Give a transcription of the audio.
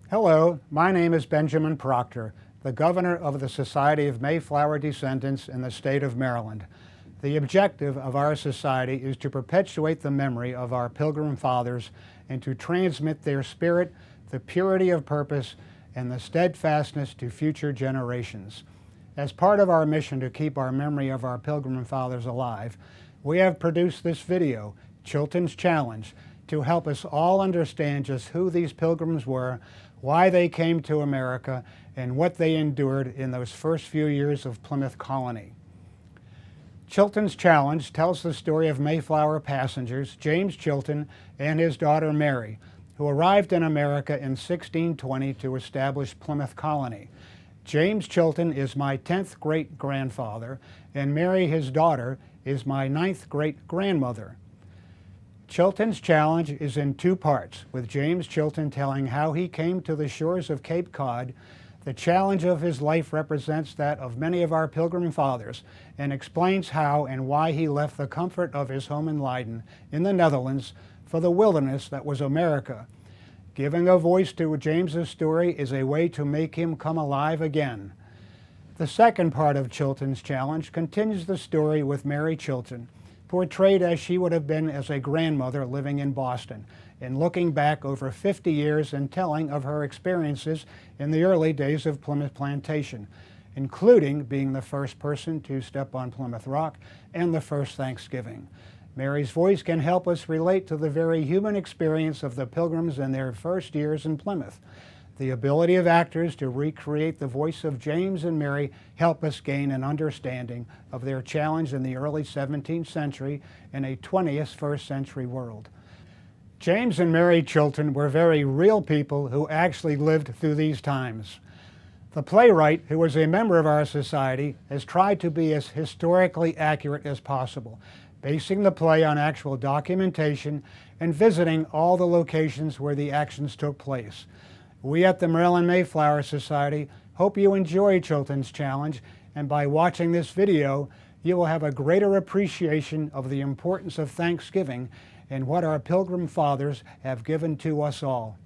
Hello, my name is Benjamin Proctor, the Governor of the Society of Mayflower Descendants in the state of Maryland. The objective of our society is to perpetuate the memory of our Pilgrim Fathers and to transmit their spirit, the purity of purpose, and the steadfastness to future generations. As part of our mission to keep our memory of our Pilgrim Fathers alive, we have produced this video, Chilton's Challenge, to help us all understand just who these pilgrims were, why they came to America, and what they endured in those first few years of Plymouth colony. Chilton's Challenge tells the story of Mayflower passengers James Chilton and his daughter Mary, who arrived in America in 1620 to establish Plymouth colony. James Chilton is my 10th great-grandfather, and Mary, his daughter, is my 9th great-grandmother. Chilton's Challenge is in two parts, with James Chilton telling how he came to the shores of Cape Cod. The challenge of his life represents that of many of our Pilgrim Fathers and explains how and why he left the comfort of his home in Leiden, in the Netherlands, for the wilderness that was America. Giving a voice to James's story is a way to make him come alive again. The second part of Chilton's Challenge continues the story with Mary Chilton, portrayed as she would have been as a grandmother living in Boston, and looking back over 50 years and telling of her experiences in the early days of Plimoth Plantation, including being the first person to step on Plymouth Rock and the first Thanksgiving. Mary's voice can help us relate to the very human experience of the Pilgrims in their first years in Plymouth. The ability of actors to recreate the voice of James and Mary help us gain an understanding of their challenge in the early 17th century in a 21st century world. James and Mary Chilton were very real people who actually lived through these times. The playwright, who was a member of our society, has tried to be as historically accurate as possible, basing the play on actual documentation and visiting all the locations where the actions took place. We at the Maryland Mayflower Society hope you enjoy Chilton's Challenge, and by watching this video, you will have a greater appreciation of the importance of Thanksgiving and what our Pilgrim Fathers have given to us all.